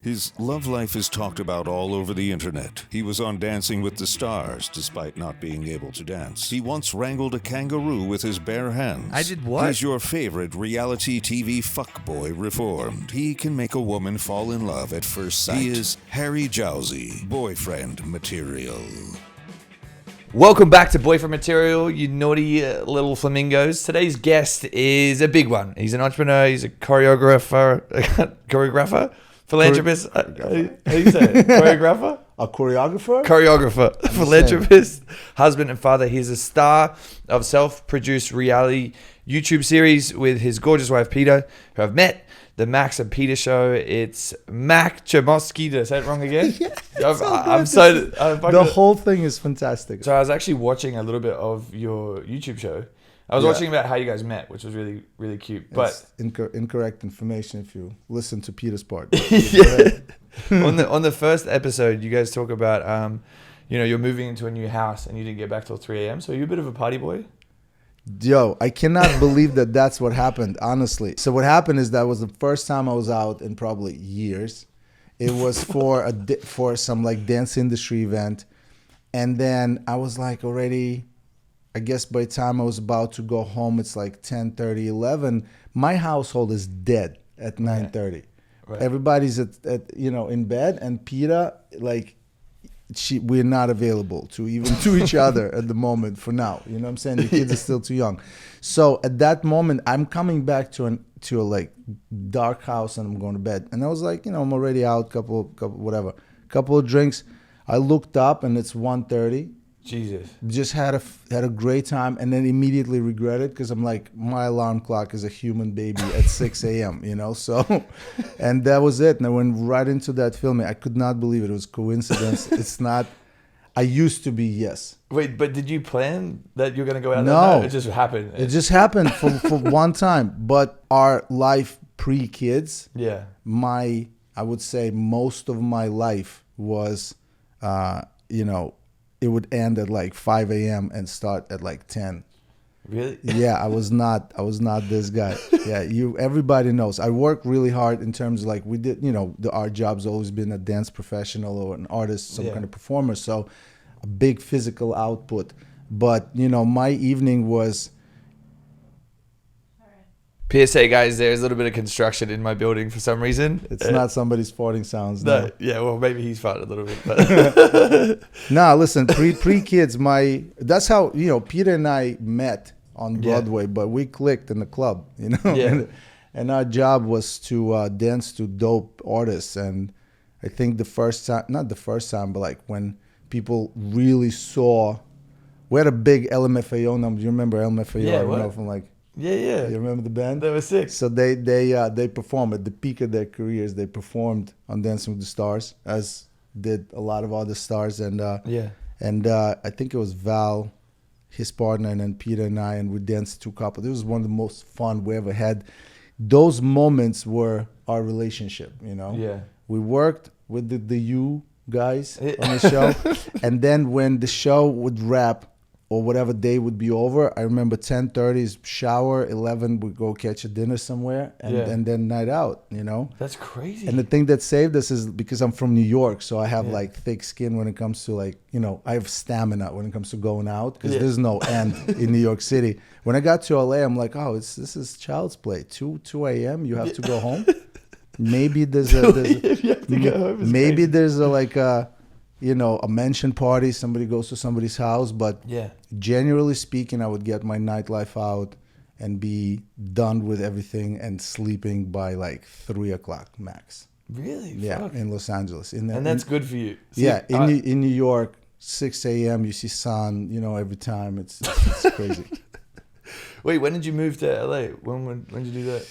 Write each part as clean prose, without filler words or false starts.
His love life is talked about all over the internet. He was on Dancing with the Stars, despite not being able to dance. He once wrangled a kangaroo with his bare hands. I did what? He's your favorite reality TV fuckboy reformed. He can make a woman fall in love at first sight. He is Harry Jowsey, boyfriend material. Welcome back to Boyfriend Material, you naughty little flamingos. Today's guest is a big one. He's an entrepreneur, he's a choreographer, philanthropist. How do you say it? Choreographer? A choreographer? Choreographer, philanthropist, husband and father. He's a star of self-produced reality YouTube series with his gorgeous wife, Peta, who I've met. The Max and Peta show. It's Maksim Chmerkovskiy. Did I say it wrong again? Yeah, the whole thing is fantastic. So I was actually watching a little bit of your YouTube show. I was watching about how you guys met, which was really, really cute. But incorrect information if you listen to Peter's part. Yeah. on the first episode, you guys talk about you're moving into a new house and you didn't get back till 3 a.m. So you're a bit of a party boy. Yo, I cannot believe that that's what happened, honestly. So what happened is that was the first time I was out in probably years. It was for some like dance industry event. And then I was like already, I guess by the time I was about to go home, it's like 10:30, 11. My household is dead at 9:30. Right. Everybody's at in bed, and Peta, like, we're not available to each other at the moment for now. You know what I'm saying? The kids are still too young. So at that moment, I'm coming back to a like dark house and I'm going to bed. And I was like, I'm already out, couple of drinks. I looked up and it's 1:30. Jesus. Just had a great time and then immediately regretted because I'm like, my alarm clock is a human baby at 6 a.m., So, and that was it. And I went right into that filming. I could not believe it. It was coincidence. It's not, I used to be, yes. Wait, but did you plan that you're going to go out? No. It just happened. It just happened for one time. But our life pre-kids, I would say most of my life was, it would end at like 5 a.m. and start at like 10. Really? Yeah, I was not this guy. Yeah, everybody knows. I work really hard in terms of like we did, our job's always been a dance professional or an artist, some kind of performer. So a big physical output. But, my evening was... PSA, guys, there's a little bit of construction in my building for some reason. It's not somebody's farting sounds. No. Yeah, well, maybe he's farted a little bit. But Nah, listen, pre-kids, that's how, Peta and I met on Broadway, but we clicked in the club, and our job was to dance to dope artists. And I think not the first time, but like when people really saw, we had a big LMFAO number. Do you remember LMFAO? Yeah, I don't know, from like... Yeah. You remember the band? They were sick. So they performed at the peak of their careers. They performed on Dancing with the Stars, as did a lot of other stars. And I think it was Val, his partner, and then Peta and I, and we danced to a couple. It was one of the most fun we ever had. Those moments were our relationship, Yeah. We worked with the you guys on the show, and then when the show would wrap, or whatever day would be over, I remember 10:30 is shower, 11 we'd go catch a dinner somewhere, and then night out, That's crazy. And the thing that saved us is because I'm from New York, so I have like thick skin when it comes to like, I have stamina when it comes to going out, because there's no end in New York City. When I got to LA, I'm like, this is child's play. 2 a.m. you have to go home. Maybe there's a a mansion party, somebody goes to somebody's house, but generally speaking, I would get my nightlife out and be done with everything and sleeping by like 3 o'clock max. Really? Yeah, Fuck. in Los Angeles. And that's good for you. See, in New York, 6 a.m. you see sun, every time. It's crazy. Wait, when did you move to LA? When did you do that?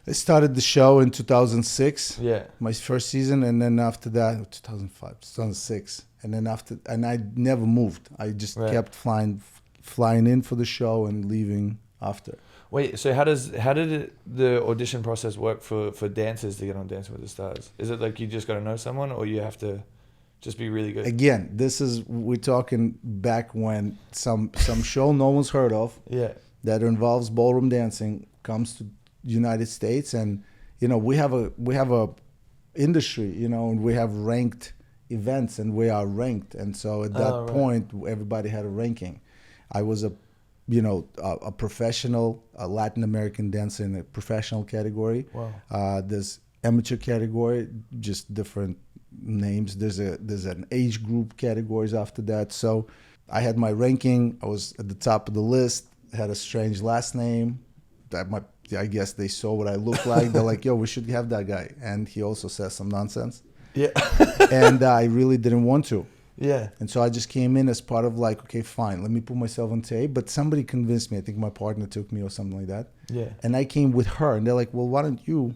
I started the show in 2006. Yeah. My first season, and then after that, 2006. And I never moved. I just kept flying in for the show and leaving after. Wait, so how did the audition process work for dancers to get on Dancing with the Stars? Is it like you just got to know someone, or you have to just be really good? Again, we're talking back when some show no one's heard of that involves ballroom dancing comes to United States, and we have a industry, you know, and we have ranked events and we are ranked. And so at that point, everybody had a ranking. I was a professional Latin American dancer in a professional category. Wow. There's amateur category, just different names. There's an age group categories after that. So I had my ranking. I was at the top of the list. Had a strange last name. I guess they saw what I looked like. They're like, yo, we should have that guy. And he also says some nonsense. Yeah. And I really didn't want to. Yeah. And so I just came in as part of like, okay, fine, let me put myself on tape. But somebody convinced me. I think my partner took me or something like that. Yeah. And I came with her. And they're like, well, why don't you,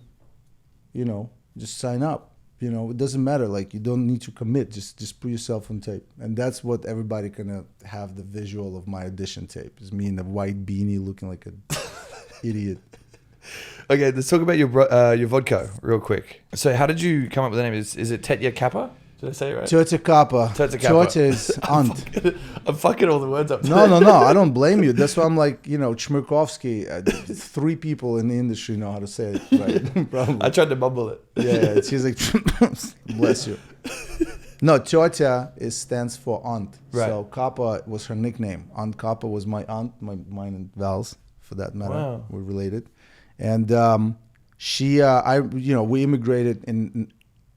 just sign up? It doesn't matter. Like, you don't need to commit. Just put yourself on tape. And that's what everybody gonna have the visual of my audition tape. Is me in a white beanie looking like an idiot. Okay, let's talk about your vodka real quick. So how did you come up with the name? Is it Tetya Kappa? Did I say it right? Teta Kappa. Teta is aunt. I'm fucking all the words up. No. I don't blame you. That's why I'm like, Chmerkovskiy. 3 people in the industry know how to say it right. Probably. I tried to mumble it. Yeah, she's like, bless you. No, Teta stands for aunt. Right. So Kappa was her nickname. Aunt Kappa was my aunt, mine and Val's, for that matter. Wow. We're related. And we immigrated in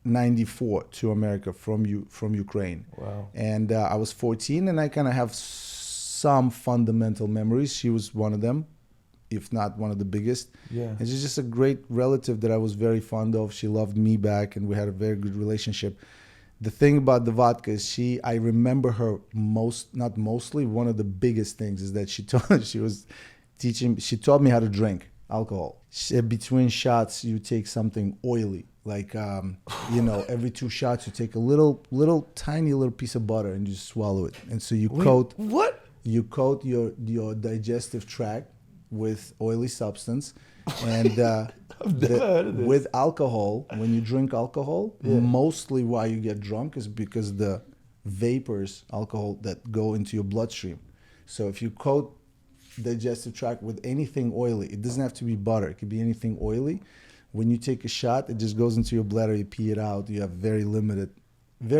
94 to America from Ukraine. Wow. And I was 14, and I kind of have some fundamental memories. She was one of them, if not one of the biggest. Yeah. And she's just a great relative that I was very fond of. She loved me back, and we had a very good relationship. The thing about the vodka is I remember her not mostly, one of the biggest things is that she taught me how to drink alcohol. Between shots, you take something oily. Like, every 2 shots, you take a tiny little piece of butter and you just swallow it. And so you coat your digestive tract with oily substance. And I've never heard of this. With alcohol, when you drink alcohol, mostly why you get drunk is because the vapors, alcohol, that go into your bloodstream. So if you coat digestive tract with anything oily, it doesn't have to be butter, it could be anything oily. When you take a shot, it just goes into your bladder, you pee it out, you have very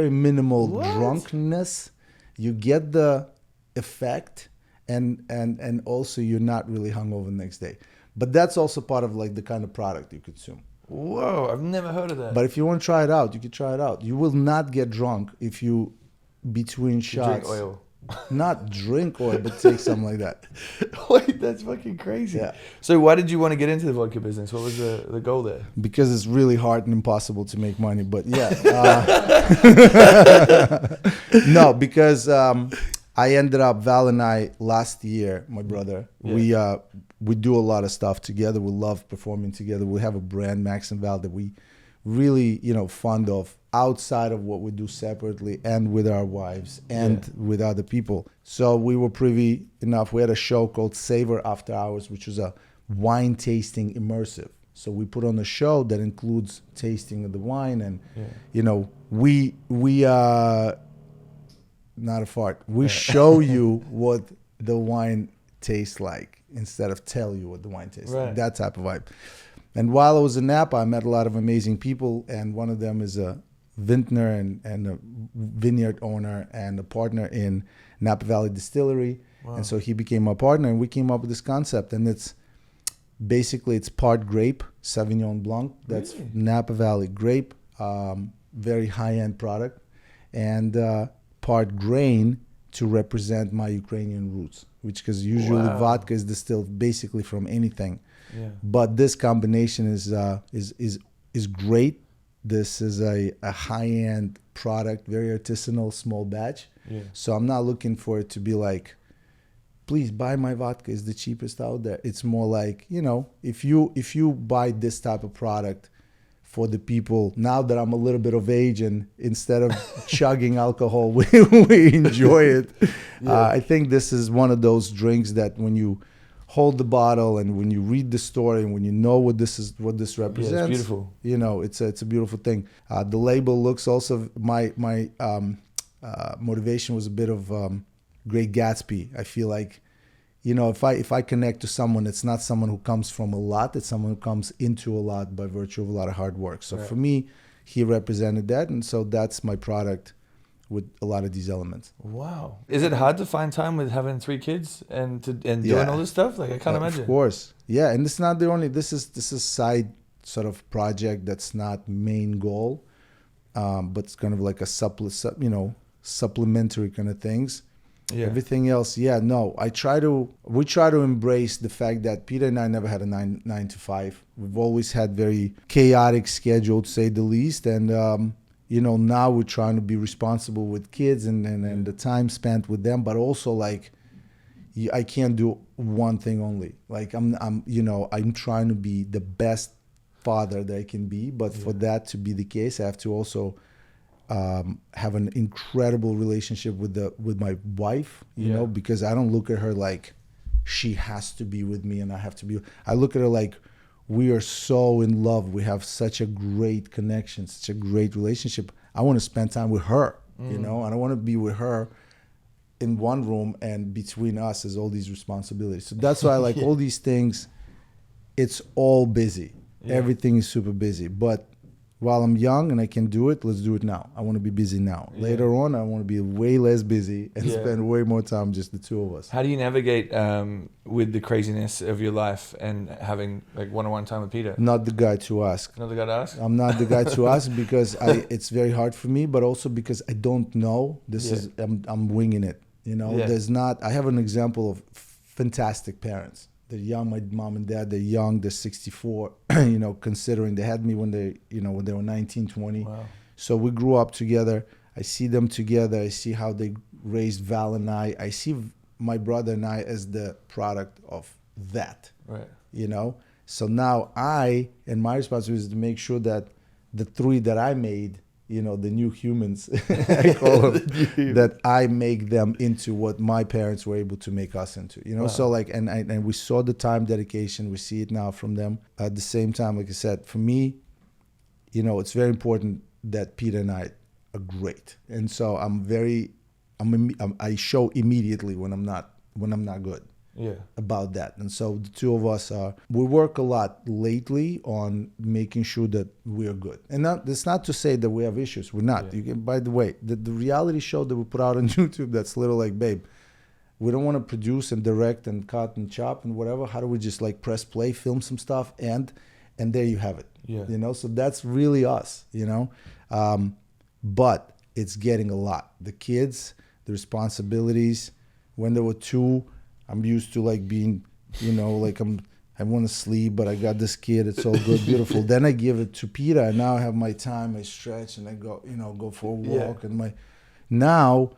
minimal drunkenness. You get the effect, and also you're not really hungover the next day. But that's also part of like the kind of product you consume. Whoa, I've never heard of that. But if you want to try it out, you can try it out. You will not get drunk if you, between shots, drink oil. Not drink oil, but take something like that. Wait, that's fucking crazy. Yeah. So why did you want to get into the vodka business? What was the goal there? Because it's really hard and impossible to make money. But yeah. No, because I ended up, Val and I, last year, my brother, we do a lot of stuff together. We love performing together. We have a brand, Maksim Val, that we really, fond of outside of what we do separately and with our wives and with other people. So we were privy enough. We had a show called Savor After Hours, which was a wine tasting immersive. So we put on a show that includes tasting of the wine, and we not a fart. We show you what the wine tastes like instead of tell you what the wine tastes like. That type of vibe. And while I was in Napa, I met a lot of amazing people, and one of them is a vintner and a vineyard owner and a partner in Napa Valley Distillery. Wow. And so he became my partner, and we came up with this concept. And it's part grape, Sauvignon Blanc. That's really? Napa Valley grape, very high-end product, and part grain to represent my Ukrainian roots, because usually vodka is distilled basically from anything. Yeah. But this combination is great. This is a high-end product, very artisanal, small batch. Yeah. So I'm not looking for it to be like, please buy my vodka, it's the cheapest out there. It's more like, if you buy this type of product for the people, now that I'm a little bit of age, and instead of chugging alcohol, we enjoy it. Yeah. I think this is one of those drinks that when you hold the bottle and when you read the story and when you know what this represents, it's beautiful. It's a beautiful thing. The label looks also, my motivation was a bit of Great Gatsby. I feel like, if I connect to someone, it's not someone who comes from a lot, it's someone who comes into a lot by virtue of a lot of hard work. So for me, he represented that, and so that's my product with a lot of these elements. Wow. Is it hard to find time with having 3 kids and doing Yeah. all this stuff? Like, I can't imagine. Of course. Yeah, and it's not the only, this is side sort of project that's not main goal, but it's kind of like a supplementary kind of things. Yeah. Everything else, we try to embrace the fact that Peter and I never had a 9 to 5. We've always had very chaotic schedule, to say the least, and now we're trying to be responsible with kids and the time spent with them, but also like I can't do one thing only. Like I'm trying to be the best father that I can be, but for that to be the case, I have to also have an incredible relationship with my wife, you know, because I don't look at her like she has to be with me and I have to be. I look at her like we are so in love. We have such a great connection, such a great relationship. I want to spend time with her, you know, and I want to be with her in one room, and between us is all these responsibilities. So that's why I like all these things. It's all busy. Yeah. Everything is super busy, but while I'm young and I can do it, let's do it now. I want to be busy now. Yeah. Later on, I want to be way less busy and spend way more time just the two of us. How do you navigate with the craziness of your life and having like one-on-one time with Peter? Not the guy to ask. Not the guy to ask? I'm not the guy to ask because it's very hard for me, but also because I don't know. I'm winging it. You know, I have an example of fantastic parents. They're young, my mom and dad, they're young, they're 64, you know, considering they had me when they were 19, 20. Wow. So we grew up together. I see them together. I see how they raised Val and I. I see my brother and I as the product of that, right? You know? So now my responsibility is to make sure that the 3 that I made, you know, the new humans, I call them, that I make them into what my parents were able to make us into, you know? Wow. So like, and we saw the time dedication, we see it now from them. At the same time, like I said, for me, you know, it's very important that Peter and I are great. And so I show immediately when I'm not good. Yeah. About that. And so the two of us we work a lot lately on making sure that we're good. And that's not to say that we have issues. We're not. Yeah. By the way, the reality show that we put out on YouTube, that's little like, babe, we don't want to produce and direct and cut and chop and whatever. How do we just like press play, film some stuff, and there you have it. Yeah. You know, so that's really us, you know. But it's getting a lot. The kids, the responsibilities. When there were 2, I'm used to like being, you know, like I want to sleep, but I got this kid. It's all good, beautiful. Then I give it to Peter, and now I have my time. I stretch and I go for a walk. And now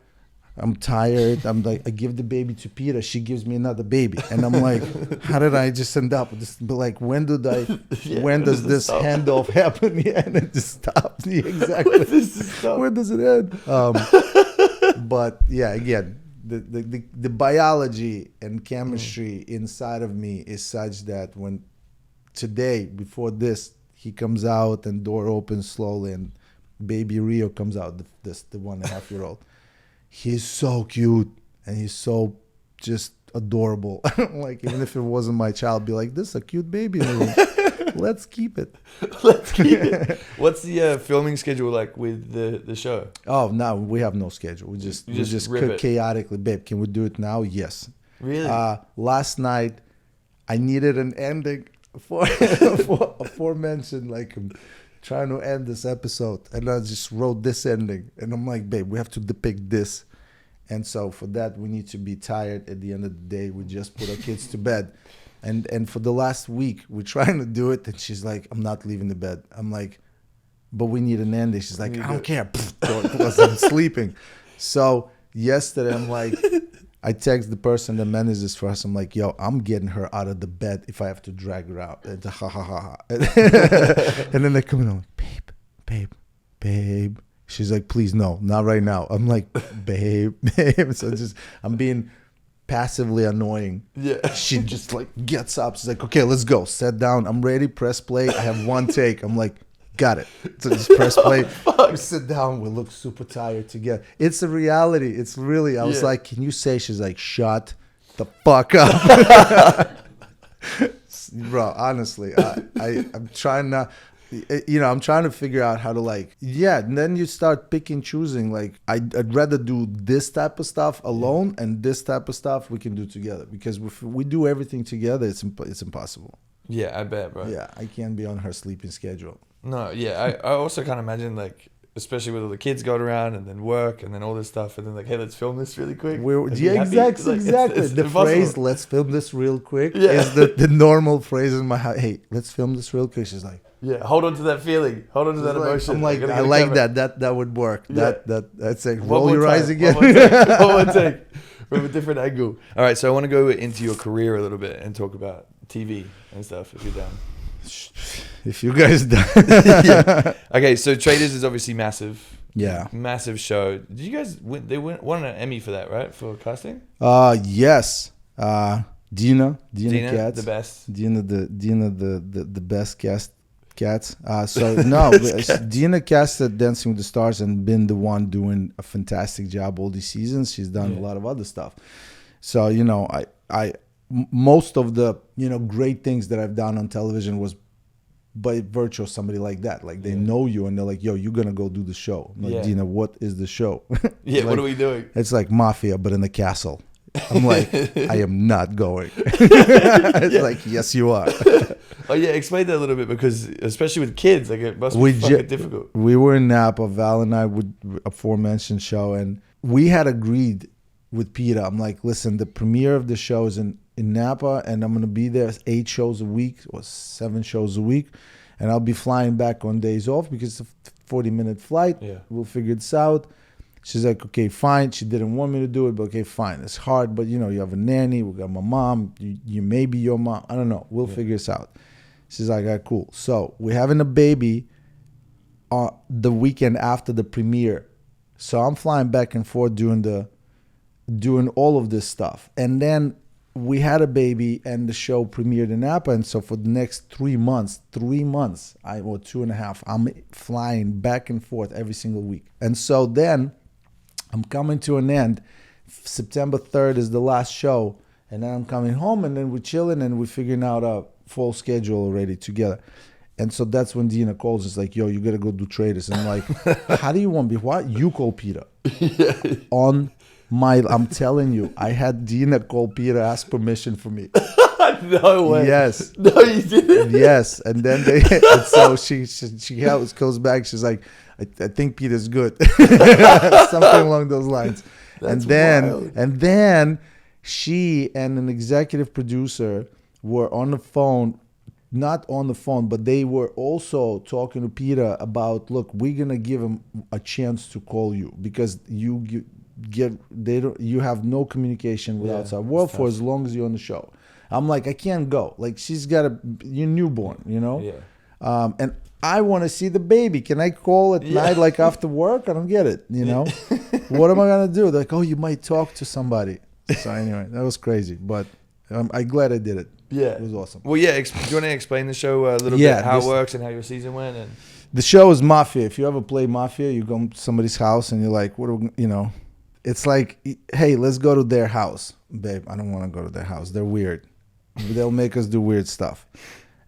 I'm tired. I'm like, I give the baby to Peter. She gives me another baby, and I'm like, how did I just end up with this? But like, when does this handoff happen? Yeah, and it just stops. Yeah, exactly. Where does it end? But yeah, again. The biology and chemistry inside of me is such that when today, before this, he comes out and door opens slowly and baby Rio comes out, the 1.5-year-old. He's so cute and he's so just adorable. Like, even if it wasn't my child, I'd be like, this is a cute baby. Let's keep it. Let's keep it. What's the filming schedule like with the show? Oh, no, we have no schedule. We just chaotically, babe, can we do it now? Yes. Really? Last night, I needed an ending for aforementioned, like, I'm trying to end this episode. And I just wrote this ending. And I'm like, babe, we have to depict this. And so for that, we need to be tired. At the end of the day, we just put our kids to bed. And for the last week, we're trying to do it. And she's like, I'm not leaving the bed. I'm like, but we need an ending. She's like, I don't care. Because I'm sleeping. So yesterday, I'm like, I text the person that manages for us. I'm like, yo, I'm getting her out of the bed if I have to drag her out. And ha, ha, ha, ha. And then they come in, I'm like, babe. She's like, please, no, not right now. I'm like, babe. So I'm being passively annoying. Yeah. She just like gets up. She's like, okay, let's go. Sit down. I'm ready. Press play. I have one take. I'm like, got it. So just press play. We sit down. We look super tired together. It's a reality. It's really, I was like, can you say? She's like, shut the fuck up. Bro, honestly, I'm trying not. I'm trying to figure out how to and then you start picking, choosing. Like, I'd rather do this type of stuff alone, and this type of stuff we can do together. Because if we do everything together, it's impossible. Yeah, I bet, bro. Yeah, I can't be on her sleeping schedule. No, yeah, I also can't imagine, like, especially with all the kids going around and then work and then all this stuff and then like, hey, let's film this really quick. Exactly. It's the phrase, let's film this real quick, is the normal phrase in my house. Hey, let's film this real quick. She's like, yeah, hold on to that feeling. Hold on to that emotion. I'm like, I like that. That would work. Yeah. That's like, roll your eyes again. One more take. From a different angle. All right, so I want to go into your career a little bit and talk about TV and stuff, if you're down. If you guys done. Yeah. Okay, so Traitors is obviously massive. Yeah. Massive show. Did you guys win? They won an Emmy for that, right? For casting? Yes. Dina Katz. The best. Dina the best cats. So no, Dina casted Dancing with the Stars and been the one doing a fantastic job all these seasons. She's done a lot of other stuff. So, I most of the, great things that I've done on television was by virtue of somebody like that. Like, they know you and they're like, yo, you're going to go do the show. I'm like, Dina, what is the show? Yeah, like, what are we doing? It's like Mafia, but in the castle. I'm like, I am not going. It's like, yes, you are. Oh, yeah, explain that a little bit, because especially with kids, like, it must be fucking difficult. We were in Napa, Val and I, with aforementioned show, and we had agreed with Peta. I'm like, listen, the premiere of the show is in Napa, and I'm going to be there 8 shows a week or 7 shows a week, and I'll be flying back on days off because it's a 40-minute flight. Yeah. We'll figure this out. She's like, okay, fine. She didn't want me to do it, but okay, fine. It's hard, but you have a nanny. We got my mom. You may be your mom. I don't know. We'll figure this out. She's like, all right, cool. So we're having a baby the weekend after the premiere. So I'm flying back and forth doing all of this stuff. And then we had a baby and the show premiered in Napa. And so for the next 3 months, or 2.5, I'm flying back and forth every single week. And so then I'm coming to an end. September 3rd is the last show. And then I'm coming home, and then we're chilling and we're figuring out a full schedule already together. And so that's when Dina calls. It's like, yo, you got to go do Traitors. And I'm like, how do you want me? What? You call Peta. I'm telling you, I had Dina call Peta, ask permission for me. No way. Yes. No, you didn't. Yes. And then and so she goes back. She's like, I think Peta's good. Something along those lines. That's and wild. then she and an executive producer were on the phone, not on the phone, but they were also talking to Peta about, look, we're going to give him a chance to call you because you have no communication with outside world for as long as you're on the show. I'm like, I can't go. Like, she's got your newborn, Yeah. and I want to see the baby. Can I call at night, like after work? I don't get it, What am I going to do? They're like, oh, you might talk to somebody. So anyway, that was crazy, but I'm glad I did it. Yeah. It was awesome. Well, yeah, do you want to explain the show a little bit, how it works and how your season went? And the show is Mafia. If you ever play Mafia, you go to somebody's house and you're like, what are we, it's like, hey, let's go to their house. Babe, I don't want to go to their house. They're weird. They'll make us do weird stuff.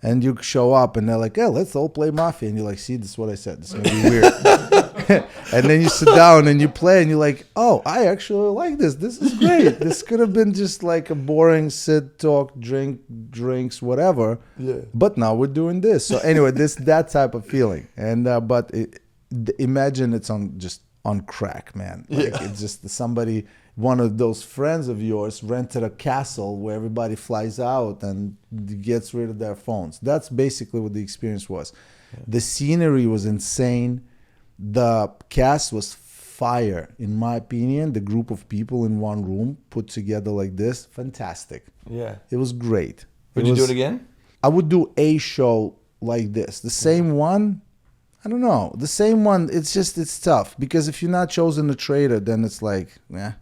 And you show up and they're like, yeah, let's all play Mafia. And you're like, see, this is what I said. This is going to be weird. And then you sit down and you play and you're like, oh, I actually like this. This is great. This could have been just like a boring sit, talk, drinks, whatever. Yeah. But now we're doing this. So anyway, that type of feeling. And but imagine it's on crack, man. Like it's just somebody, one of those friends of yours rented a castle where everybody flies out and gets rid of their phones. That's basically what the experience was. Yeah. The scenery was insane. The cast was fire, in my opinion. The group of people in one room put together like this, fantastic. Yeah. It was great. Would you do it again? I would do a show like this. The same one, I don't know. The same one, it's tough. Because if you're not chosen a traitor, then it's like, yeah.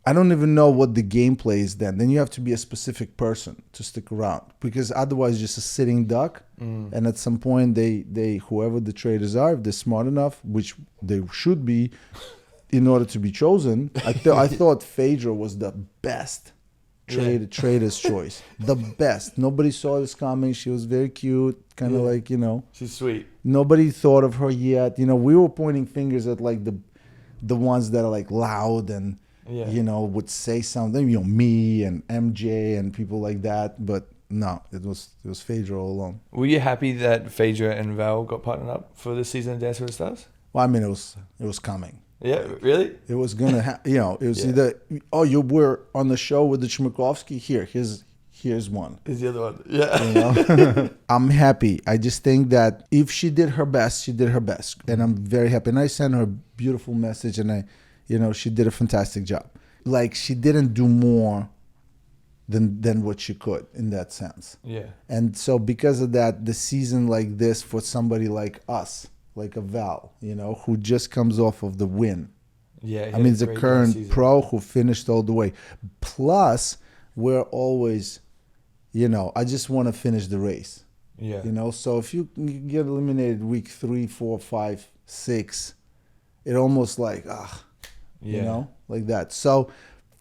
I don't even know what the gameplay is then. Then you have to be a specific person to stick around. Because otherwise, just a sitting duck. And at some point, they whoever the traitors are, if they're smart enough, which they should be, in order to be chosen. I thought Fedra was the best Traitors choice. The best. Nobody saw this coming. She was very cute, kind of like, She's sweet. Nobody thought of her yet. We were pointing fingers at like the ones that are like loud and would say something. Me and MJ and people like that. But no, it was Fedra all along. Were you happy that Fedra and Val got partnered up for this season of Dance with the Stars? Well, I mean, it was coming. Yeah, really? It was gonna, it was either, you were on the show with the Chmerkovskiy. Here's one. Is the other one? Yeah. I'm happy. I just think that if she did her best, she did her best, and I'm very happy. And I sent her a beautiful message, and she did a fantastic job. Like, she didn't do more than what she could in that sense. Yeah. And so because of that, the season like this for somebody like us, like a Val, who just comes off of the win. Yeah. I mean, the current pro who finished all the way. Plus, we're always, I just want to finish the race. Yeah. So if you get eliminated week 3, 4, 5, 6, it almost like, like that. So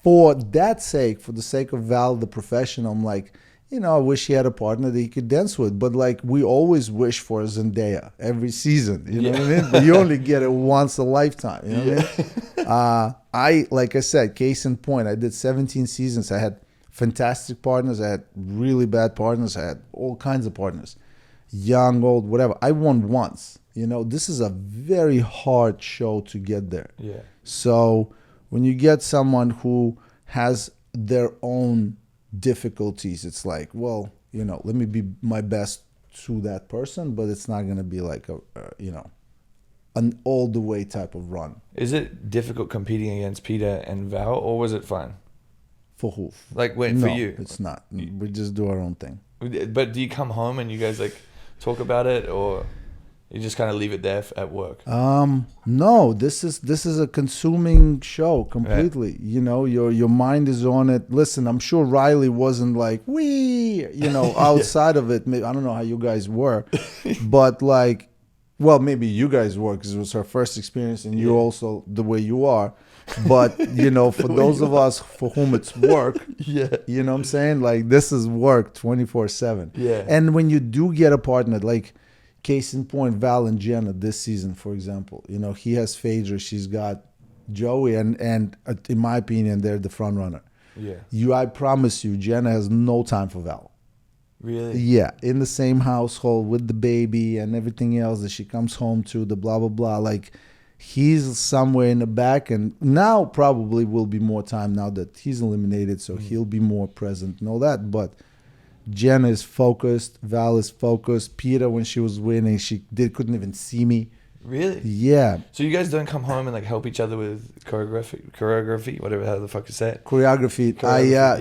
for that sake, for the sake of Val, the professional, I'm like, I wish he had a partner that he could dance with. But like, we always wish for a Zendaya every season. You know what I mean? But you only get it once a lifetime. You know what I mean? Like I said, case in point, I did 17 seasons. I had fantastic partners. I had really bad partners. I had all kinds of partners. Young, old, whatever. I won once. This is a very hard show to get there. Yeah. So when you get someone who has their own difficulties, it's like, well, let me be my best to that person, but it's not going to be like an all the way type of run. Is it difficult competing against Peta and Val, or was it fun? For who? Like for you? It's not. We just do our own thing. But do you come home and you guys like talk about it, or you just kind of leave it there at work? No, this is a consuming show completely. Right. Your mind is on it. Listen, I'm sure Riley wasn't like outside of it. Maybe, I don't know how you guys were, but like, well, maybe you guys were because it was her first experience, and you also the way you are. But for those of us for whom it's work, you know what I'm saying? Like, this is work 24/7. Yeah. And when you do get a partner, like, case in point, Val and Jenna this season, for example, he has Fedra, she's got Joey, and in my opinion, they're the front runner. Yeah. I promise you, Jenna has no time for Val. Really? Yeah, in the same household with the baby and everything else that she comes home to, the blah blah blah. Like, he's somewhere in the back, and now probably will be more time now that he's eliminated, so he'll be more present and all that. But Jenna is focused. Val is focused. Peta, when she was winning, couldn't even see me. Really? Yeah. So you guys don't come home and like help each other with choreography, whatever how the fuck you say it? Choreography.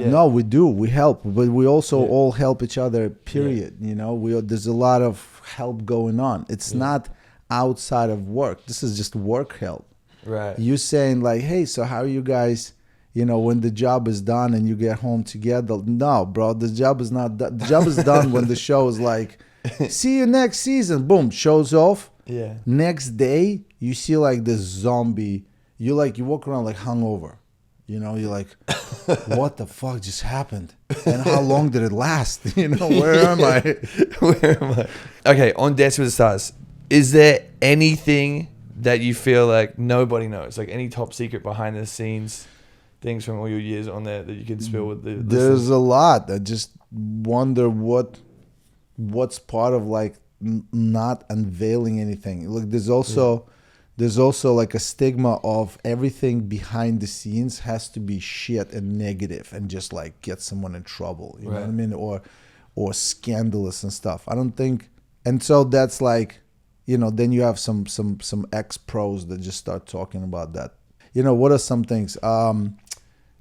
No, we do. We help, but we also all help each other. Period. There's a lot of help going on. It's not outside of work. This is just work help. Right. You saying like, hey, so how are you guys? When the job is done and you get home together. No, bro, the job is not done. The job is done when the show is like, see you next season. Boom, show's off. Yeah. Next day, you see like this zombie. You walk around like hungover. You're like, what the fuck just happened? And how long did it last? Where am I? Where am I? Okay, on Dance with the Stars, is there anything that you feel like nobody knows? Like any top secret behind the scenes things from all your years on there that you can spill with the listeners? There's a lot. I just wonder what's part of like not unveiling anything. Look, there's also like a stigma of everything behind the scenes has to be shit and negative and just like get someone in trouble. You know what I mean? Or scandalous and stuff. I don't think, and so that's like, then you have some ex-pros that just start talking about that. What are some things?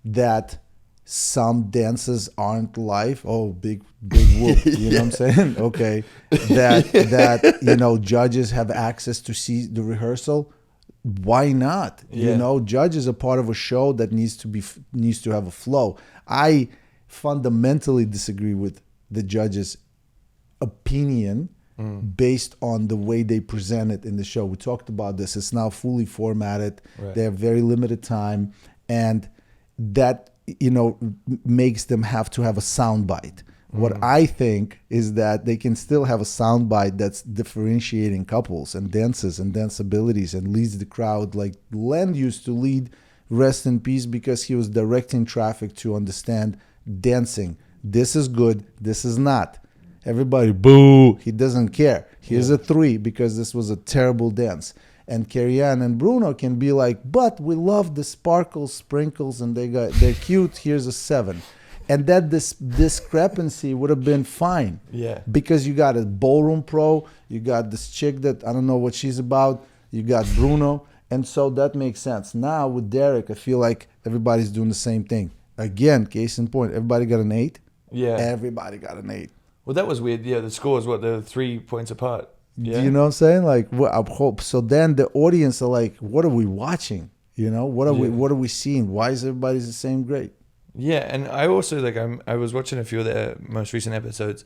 That some dances aren't live. Oh, big whoop. You know what I'm saying? Okay. That judges have access to see the rehearsal. Why not? Yeah. Judges are part of a show that needs to have a flow. I fundamentally disagree with the judges' opinion based on the way they present it in the show. We talked about this. It's now fully formatted. Right. They have very limited time, and that makes them have to have a sound bite. What I think is that they can still have a sound bite that's differentiating couples and dances and dance abilities and leads the crowd. Like Len used to lead, rest in peace, because he was directing traffic to understand dancing. This is good. This is not. Everybody, boo. He doesn't care. Here's a 3 because this was a terrible dance. And Carrie-Anne and Bruno can be like, but we love the sparkles, sprinkles, and they're cute. Here's a 7. And that this discrepancy would have been fine. Yeah. Because you got a ballroom pro, you got this chick that I don't know what she's about, you got Bruno, and so that makes sense. Now with Derek, I feel like everybody's doing the same thing. Again, case in point, everybody got an 8. Yeah. Everybody got an 8. Well, that was weird. Yeah, the scores, they're 3 points apart. Yeah. You know what I'm saying? Like, I hope so. Then the audience are like, "What are we watching? What are we seeing? Why is everybody the same grade?" Yeah, and I also I was watching a few of the most recent episodes.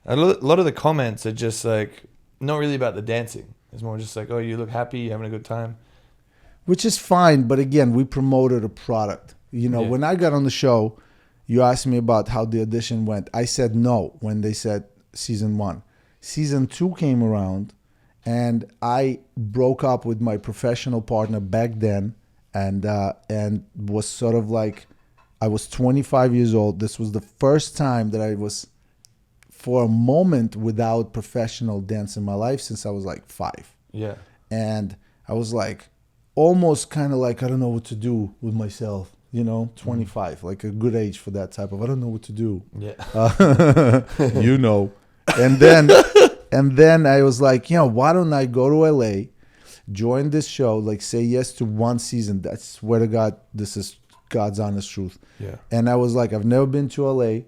A lot of the comments are just like not really about the dancing. It's more just like, "Oh, you look happy, you're having a good time," which is fine. But again, we promoted a product. When I got on the show, you asked me about how the audition went. I said no when they said season 1. Season 2 came around, and I broke up with my professional partner back then, and was sort of like, I was 25 years old. This was the first time that I was, for a moment, without professional dance in my life since I was like 5. Yeah. And I was like, almost kind of like, I don't know what to do with myself. 25, like a good age for that type of, I don't know what to do. Yeah. And then I was like, why don't I go to LA, join this show, like say yes to 1 season. I swear to God, this is God's honest truth. Yeah. And I was like, I've never been to LA.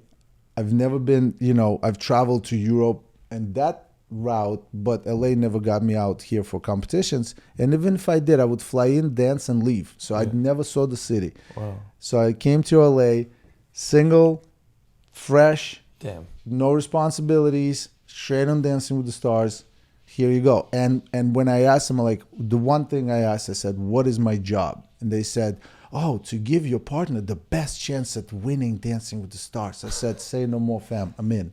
I've never been, I've traveled to Europe and that route, but LA never got me out here for competitions. And even if I did, I would fly in, dance, and leave. So I never saw the city. Wow. So I came to LA, single, fresh, no responsibilities, straight on Dancing with the Stars. Here you go. And when I asked them, like, the one thing I asked, I said, what is my job? And they said, to give your partner the best chance at winning Dancing with the Stars. I said, say no more, fam. I'm in.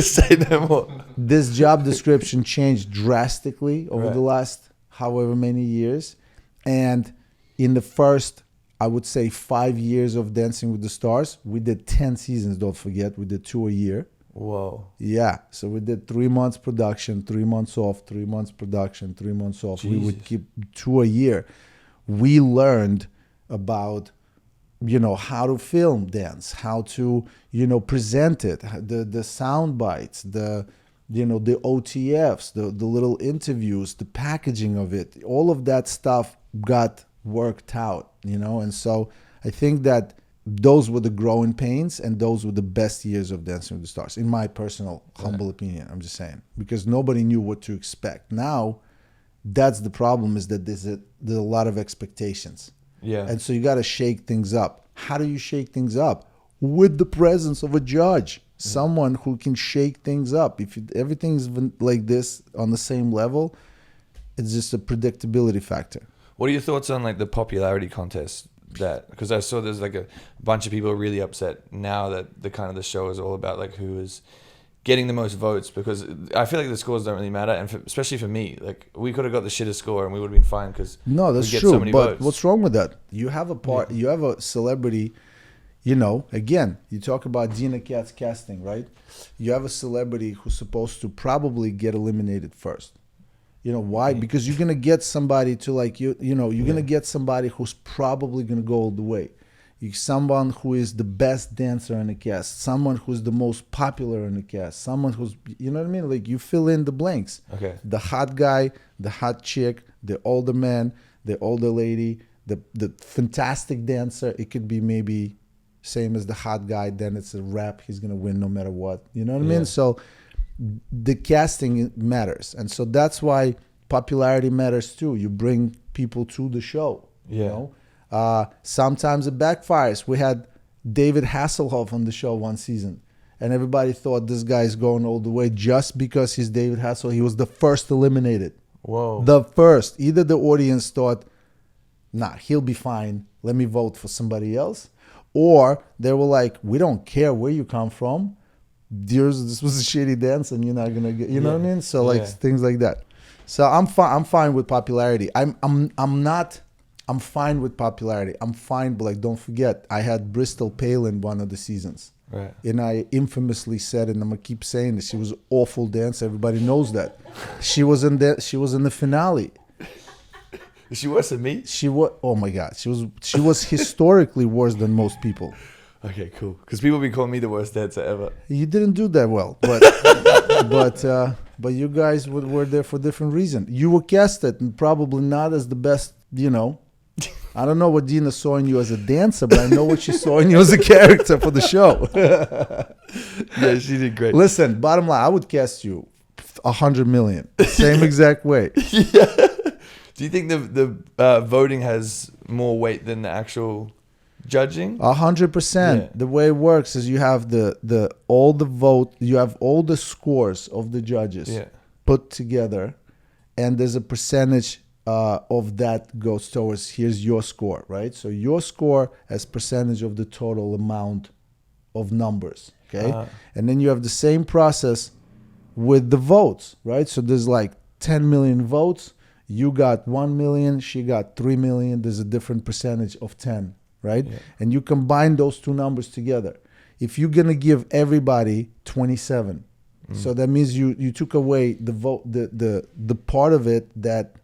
Say no more. This job description changed drastically over the last however many years. And in the first, I would say, 5 years of Dancing with the Stars, we did 10 seasons, don't forget. We did 2 a year. Whoa. Yeah. So we did 3 months production, 3 months off, 3 months production, 3 months off. Jesus. We would keep 2 a year. We learned about, how to film dance, how to, present it, the sound bites, the OTFs, the little interviews, the packaging of it, all of that stuff got worked out, and so I think that those were the growing pains and those were the best years of Dancing with the Stars, in my personal humble opinion. I'm just saying, because nobody knew what to expect. Now, that's the problem, is that there's a lot of expectations. Yeah. And so you got to shake things up. How do you shake things up? With the presence of a judge, someone who can shake things up. If everything's like this on the same level, it's just a predictability factor. What are your thoughts on like the popularity contest? Because I saw there's like a bunch of people really upset now that the show is all about like who is getting the most votes, because I feel like the scores don't really matter, and especially for me, like we could have got the shittest score and we would have been fine because no, that's true. So many votes. What's wrong with that? You have you have a celebrity. Again, you talk about Dina Katz casting, right? You have a celebrity who's supposed to probably get eliminated first. Why? Because you're gonna get somebody to you're gonna get somebody who's probably gonna go all the way. Someone who is the best dancer in the cast, someone who's the most popular in the cast, someone who's, you know what I mean? Like you fill in the blanks. Okay. The hot guy, the hot chick, the older man, the older lady, the fantastic dancer. It could be maybe same as the hot guy. Then it's a rap. He's gonna win no matter what. You know what I mean? So the casting matters, and so that's why popularity matters too. You bring people to the show. Sometimes it backfires. We had David Hasselhoff on the show one season, and everybody thought this guy's going all the way just because he's David Hasselhoff. He was the first eliminated. Whoa. The first. Either the audience thought, nah, he'll be fine, let me vote for somebody else, or they were like, we don't care where you come from. This was a shitty dance, and you're not gonna get. You know what I mean? So like things like that. So I'm fine. I'm fine with popularity. I'm fine with popularity. I'm fine, but like, don't forget, I had Bristol Palin one of the seasons. Right. And I infamously said, and I'm gonna keep saying this, she was an awful dancer. Everybody knows that. She was in the finale. Is she worse than me? She was. Oh my God. She was historically worse than most people. Okay, cool. Because people be calling me the worst dancer ever. You didn't do that well, but you guys were there for different reason. You were casted, and probably not as the best. You know, I don't know what Dina saw in you as a dancer, but I know what she saw in you as a character for the show. Yeah, she did great. Listen, bottom line, I would cast you 100 million, same exact way. Yeah. Do you think the voting has more weight than the actual judging? 100%. The way it works is you have all the scores of the judges put together, and there's a percentage of that goes towards, here's your score, right? So your score as percentage of the total amount of numbers, okay? And then you have the same process with the votes, right? So there's like 10 million votes. You got 1 million, she got 3 million. There's a different percentage of 10, right? Yeah. And you combine those two numbers together. If you're gonna give everybody 27, so that means you took away the vote, the part of it that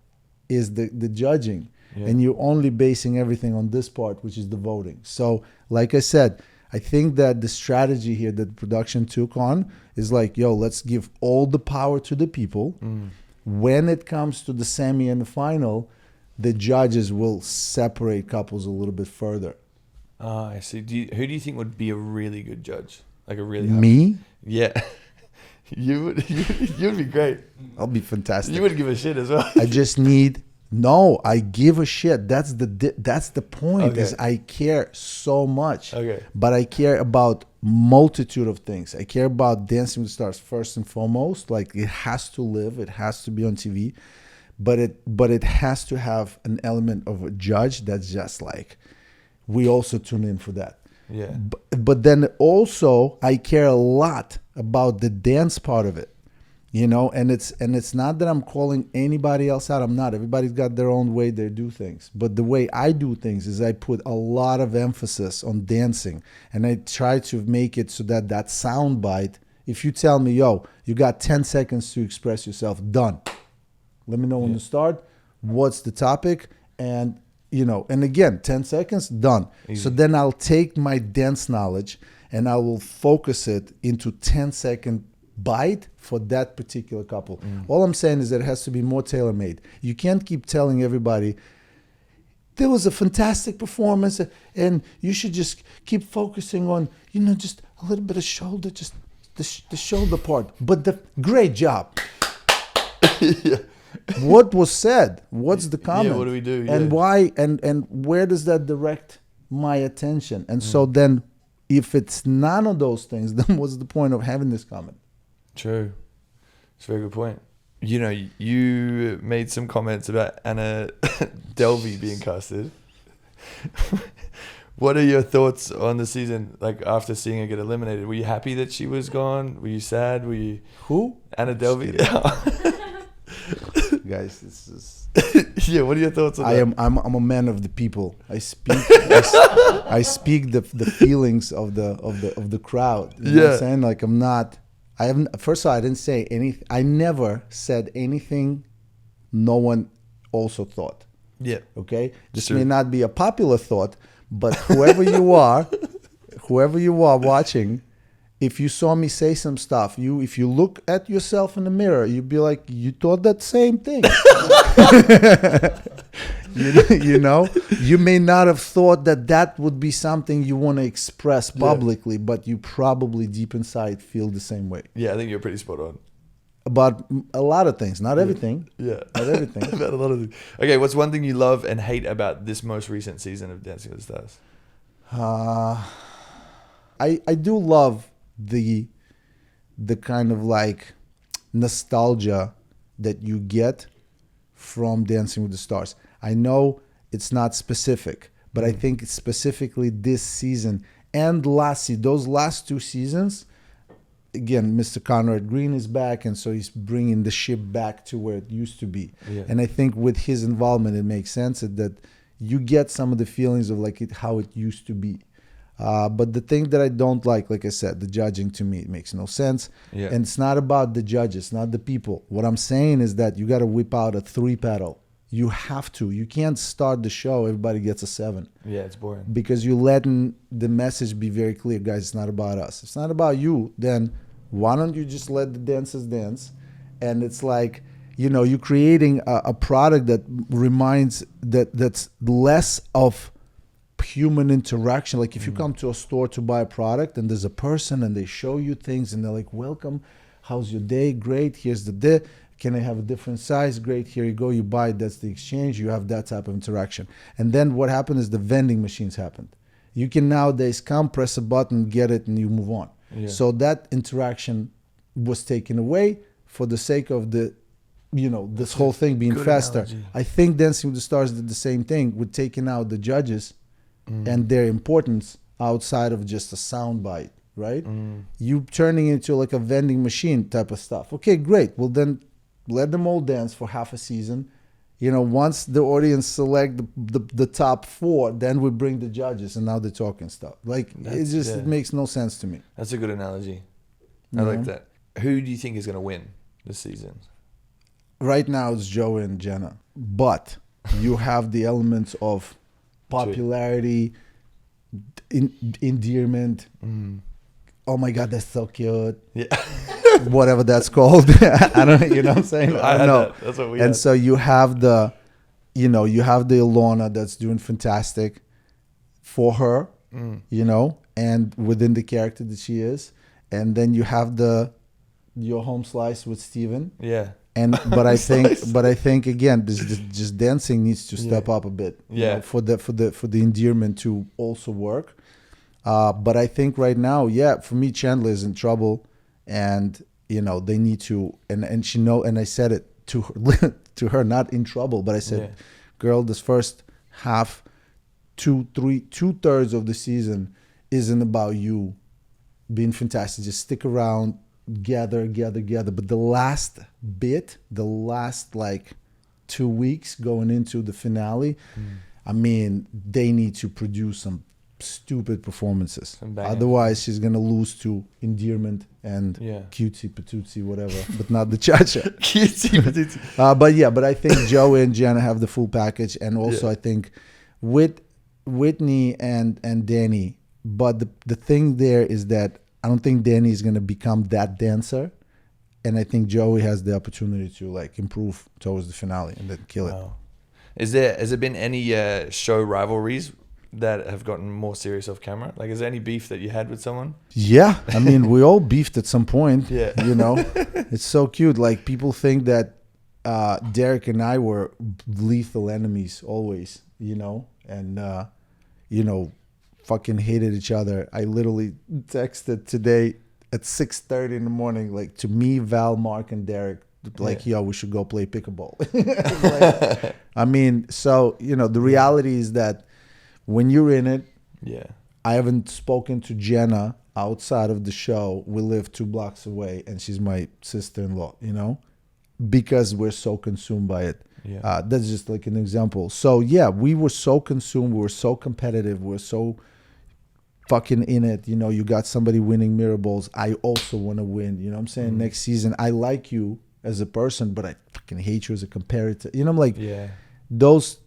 is the judging, and you're only basing everything on this part, which is the voting. So, like I said, I think that the strategy here that production took on is like, yo, let's give all the power to the people. When it comes to the semi and the final, the judges will separate couples a little bit further. I see. Who do you think would be a really good judge? Like a really me? Yeah. You would be great. I'll be fantastic. You would give a shit as well. I just need I give a shit. That's the point. Okay. Is I care so much. Okay. But I care about multitude of things. I care about Dancing with the Stars first and foremost. Like, it has to live. It has to be on TV. But it has to have an element of a judge that's just like, we also tune in for that. Yeah. But then also I care a lot about the dance part of it, you know, and it's not that I'm calling anybody else out. I'm not. Everybody's got their own way they do things. But the way I do things is I put a lot of emphasis on dancing, and I try to make it so that sound bite, if you tell me, yo, you got 10 seconds to express yourself, done. Let me know when to start. What's the topic? And you know, and again, 10 seconds, done. Easy. So then I'll take my dance knowledge and I will focus it into 10-second bite for that particular couple. All I'm saying is that it has to be more tailor-made. You can't keep telling everybody, there was a fantastic performance and you should just keep focusing on, you know, just a little bit of shoulder, just the shoulder part. But great job. Yeah. What was said? What's the comment? Yeah, what do we do? And why? And where does that direct my attention? And so then, if it's none of those things, then what's the point of having this comment? True. It's a very good point. You know, you made some comments about Anna Delvey being casted. What are your thoughts on the season? Like, after seeing her get eliminated, were you happy that she was gone? Were you sad? Were you who? Anna Delvey. Guys, this is. Yeah, what are your thoughts on that? I'm a man of the people. I speak the feelings of the crowd. You know what I'm saying? Like, I'm not. I haven't. First of all, I didn't say anything. I never said anything no one also thought. Yeah. Okay. This may not be a popular thought, but whoever you are watching, if you saw me say some stuff, if you look at yourself in the mirror, you'd be like, you thought that same thing. you know, you may not have thought that would be something you want to express publicly, but you probably deep inside feel the same way. Yeah, I think you're pretty spot on. About a lot of things, not everything. Yeah. Not everything. About a lot of things. Okay, what's one thing you love and hate about this most recent season of Dancing with the Stars? I do love the kind of like nostalgia that you get from Dancing with the Stars. I know it's not specific, But I think specifically this season and those last 2 seasons, again, Mr. Conrad Green is back, and so he's bringing the ship back to where it used to be. Yeah. And I think with his involvement, it makes sense that you get some of the feelings of like how it used to be. But the thing that I don't like I said, the judging to me, it makes no sense. Yeah. And it's not about the judges, not the people. What I'm saying is that you got to whip out a 3 pedal. You have to. You can't start the show, everybody gets a 7. Yeah, it's boring. Because you're letting the message be very clear. Guys, it's not about us. It's not about you. Then why don't you just let the dancers dance? And it's like, you're creating a product that that's less of human interaction. Like if you come to a store to buy a product and there's a person and they show you things and they're like, welcome, how's your day? Great, here's the day. Can I have a different size? Great, here you go, you buy it, that's the exchange. You have that type of interaction. And then what happened is the vending machines happened. You can nowadays come, press a button, get it, and you move on. Yeah. So that interaction was taken away for the sake of this whole thing being faster. Analogy. I think Dancing with the Stars did the same thing with taking out the judges and their importance outside of just a sound bite, right? You turning into like a vending machine type of stuff. Okay, great. Well, then let them all dance for half a season. Once the audience select the top 4, then we bring the judges and now they're talking stuff. Like it makes no sense to me. That's a good analogy. I like that. Who do you think is going to win this season? Right now it's Joey and Jenna, but you have the elements of popularity, endearment. Oh my God, that's so cute. Yeah. Whatever that's called. I don't, what I'm saying? I don't know. That's what we had. So you have the, you have the Ilona that's doing fantastic for her, and within the character that she is. And then you have your home slice with Steven. Yeah. But I think again, this just dancing needs to step up a bit. Yeah. For the endearment to also work. But I think right now, for me, Chandler is in trouble, and they need to, and she and I said it to her, not in trouble, but I said, girl, this first half, 2/3 of the season isn't about you being fantastic. Just stick around, gather. But the last like 2 weeks going into the finale, I mean, they need to produce some stupid performances. Otherwise, she's gonna lose to endearment and cutesy patootsy, whatever, but not the cha-cha. Cutesy patootsy. But I think Joey and Jenna have the full package, and also I think with Whitney and Danny. But the thing there is that I don't think Danny is gonna become that dancer, and I think Joey has the opportunity to like improve towards the finale and then kill it. Has there been any show rivalries that have gotten more serious off camera? Like, is there any beef that you had with someone? Yeah, I mean, we all beefed at some point. Yeah, it's so cute. Like, people think that Derek and I were lethal enemies always, and fucking hated each other. I literally texted today at 6:30 in the morning, like to me, Val, Mark, and Derek, like, yo, we should go play pickleball. Like, I mean, so the reality is that when you're in it, I haven't spoken to Jenna outside of the show. We live 2 blocks away, and she's my sister-in-law, because we're so consumed by it. Yeah. That's just like an example. So, we were so consumed. We were so competitive. We were so fucking in it. You got somebody winning mirror balls. I also want to win. You know what I'm saying? Next season, I like you as a person, but I fucking hate you as a comparator. I'm like, those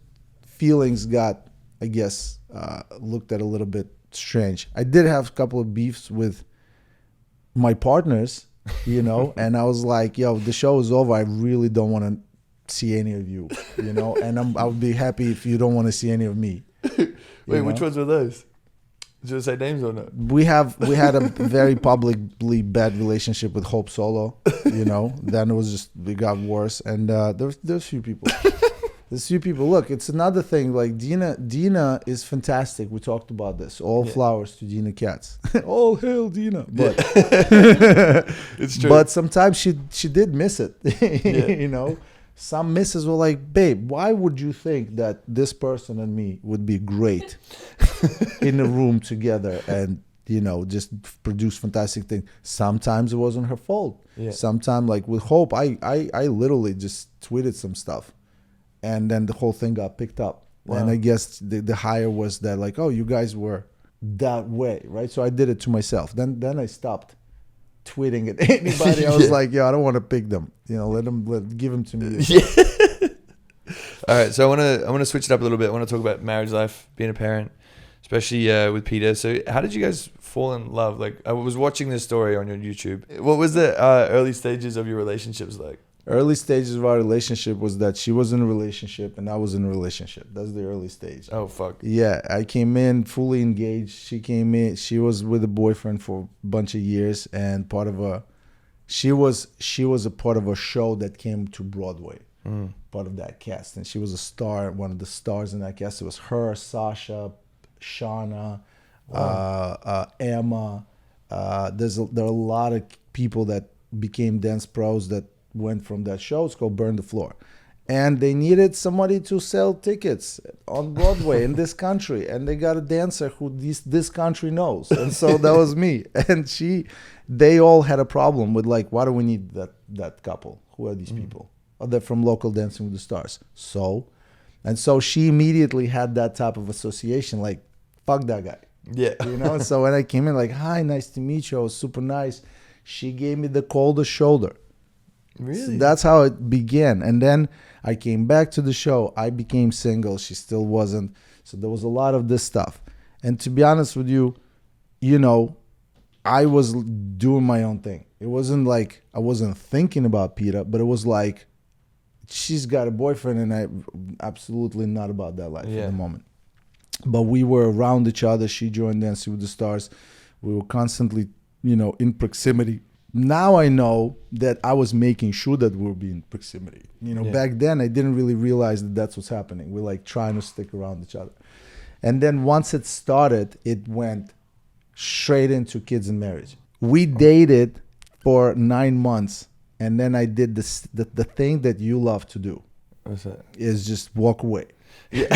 feelings got, I guess, looked at a little bit strange. I did have a couple of beefs with my partners, and I was like, yo, the show is over. I really don't want to see any of you, and I would be happy if you don't want to see any of me. Wait, which ones were those? Did you say names or not? We had a very publicly bad relationship with Hope Solo, Then it was just, it got worse, and there's a few people. There's a few people. Look, it's another thing. Like Dina is fantastic. We talked about this. All flowers to Dina Katz. All hail Dina. But it's true. But sometimes she did miss it. Some misses were like, babe, why would you think that this person and me would be great in a room together and, just produce fantastic things? Sometimes it wasn't her fault. Yeah. Sometimes, like with Hope, I literally just tweeted some stuff, and then the whole thing got picked up. Wow. And I guess the hire was that, like, oh, you guys were that way, right? So I did it to myself. Then I stopped tweeting at anybody. I was like, I don't want to pick them. Give them to me. Yeah. All right, so I want to switch it up a little bit. I want to talk about marriage life, being a parent, especially with Peta. So how did you guys fall in love? Like, I was watching this story on your YouTube. What was the early stages of your relationships like? Early stages of our relationship was that she was in a relationship and I was in a relationship. That's the early stage. Oh, fuck. Yeah, I came in fully engaged. She came in. She was with a boyfriend for a bunch of years, and she was a part of a show that came to Broadway. Part of that cast, and she was a star, one of the stars in that cast. It was her, Sasha, Shauna, Emma. There are a lot of people that became dance pros that went from that show. It's called Burn the Floor. And they needed somebody to sell tickets on Broadway in this country. And they got a dancer who this country knows. And so that was me. And they all had a problem with, like, why do we need that couple? Who are these people? Oh, they're from local Dancing with the Stars. So she immediately had that type of association, like, fuck that guy. Yeah. So when I came in, like, hi, nice to meet you. I was super nice. She gave me the coldest shoulder. Really? So that's how it began. And then I came back to the show. I became single. She still wasn't. So there was a lot of this stuff. And to be honest with you, I was doing my own thing. It wasn't like I wasn't thinking about Peta, but it was like, she's got a boyfriend and I'm absolutely not about that life at the moment. But we were around each other. She joined Dancing with the Stars. We were constantly, in proximity. Now I know that I was making sure that we were being proximity. Back then I didn't really realize that that's what's happening. We're like trying to stick around each other. And then once it started, it went straight into kids and marriage. We dated for 9 months. And then I did the thing that you love to do. What's that? Is just walk away. Yeah.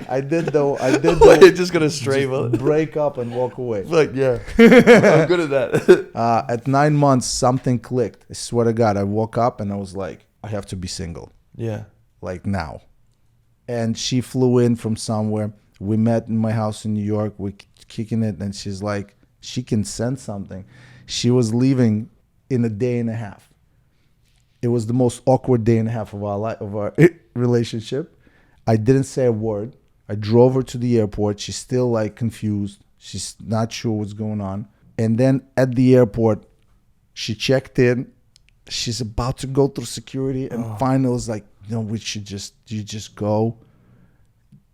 I did though. Wait, just gonna stray bullet. Break up and walk away. Like, yeah. I'm good at that. At 9 months, something clicked. I swear to God, I woke up and I was like, I have to be single. Yeah. Like now. And she flew in from somewhere. We met in my house in New York. We're kicking it, and she's like, she can sense something. She was leaving in a day and a half. It was the most awkward day and a half of our life, of our relationship. I didn't say a word. I drove her to the airport. She's still like confused. She's not sure what's going on. And then at the airport, she checked in. She's about to go through security, and finally was like, we should just go